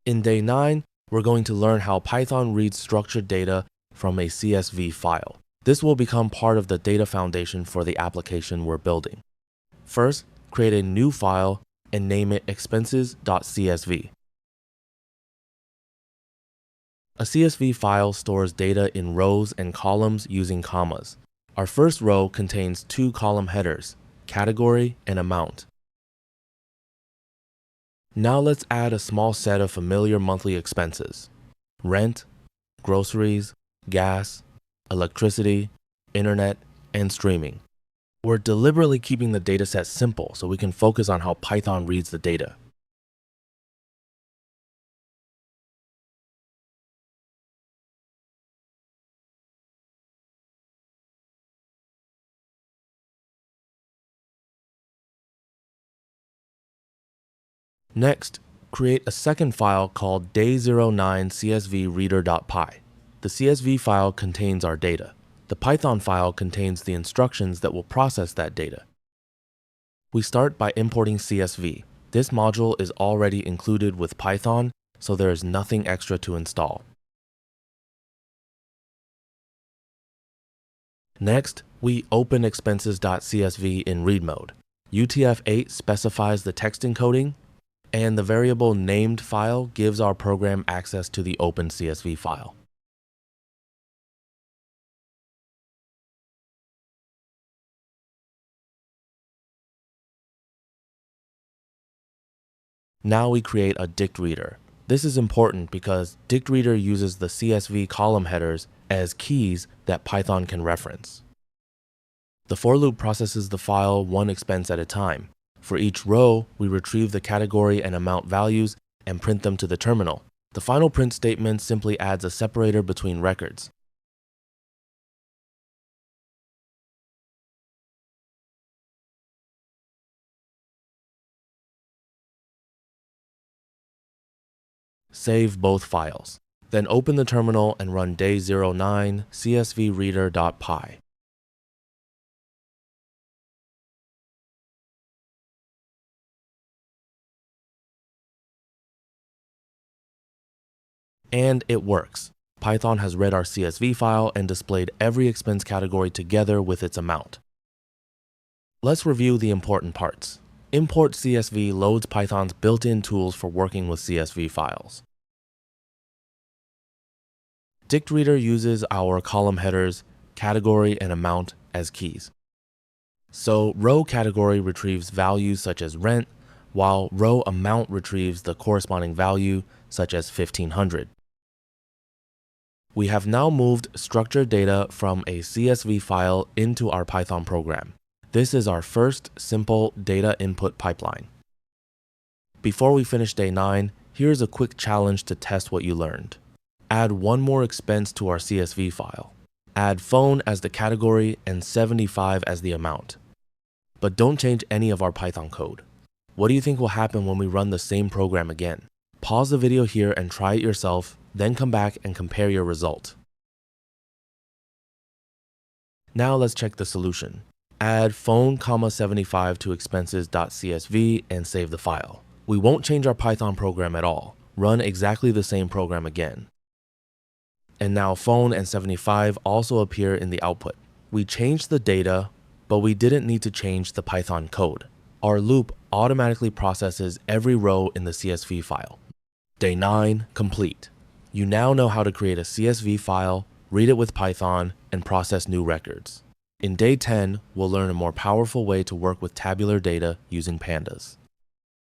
In day 9, we're going to learn how Python reads structured data from a CSV file. This will become part of the data foundation for the application we're building. First, create a new file and name it expenses.csv. A CSV file stores data in rows and columns using commas. Our first row contains 2 column headers, category and amount. Now let's add a small set of familiar monthly expenses: rent, groceries, gas, electricity, internet, and streaming. We're deliberately keeping the dataset simple so we can focus on how Python reads the data. Next, create a second file called day09 csv.reader.py. The CSV file contains our data. The Python file contains the instructions that will process that data. We start by importing CSV. This module is already included with Python, so there is nothing extra to install. Next, we open expenses.csv in read mode. UTF-8 specifies the text encoding, and the variable named file gives our program access to the open CSV file. Now we create a DictReader. This is important because DictReader uses the CSV column headers as keys that Python can reference. The for loop processes the file one expense at a time. For each row, we retrieve the category and amount values and print them to the terminal. The final print statement simply adds a separator between records. Save both files. Then open the terminal and run day09 csv.reader.py. And it works. Python has read our CSV file and displayed every expense category together with its amount. Let's review the important parts. Import CSV loads Python's built-in tools for working with CSV files. DictReader uses our column headers, category, and amount as keys. So row category retrieves values such as rent, while row amount retrieves the corresponding value such as 1500. We have now moved structured data from a CSV file into our Python program. This is our first simple data input pipeline. Before we finish day 9, here's a quick challenge to test what you learned. Add one more expense to our CSV file. Add phone as the category and 75 as the amount. But don't change any of our Python code. What do you think will happen when we run the same program again? Pause the video here and try it yourself, then come back and compare your result. Now let's check the solution. Add phone, 75 to expenses.csv and save the file. We won't change our Python program at all. Run exactly the same program again. And now phone and 75 also appear in the output. We changed the data, but we didn't need to change the Python code. Our loop automatically processes every row in the CSV file. Day 9 complete. You now know how to create a CSV file, read it with Python, and process new records. In day 10, we'll learn a more powerful way to work with tabular data using pandas.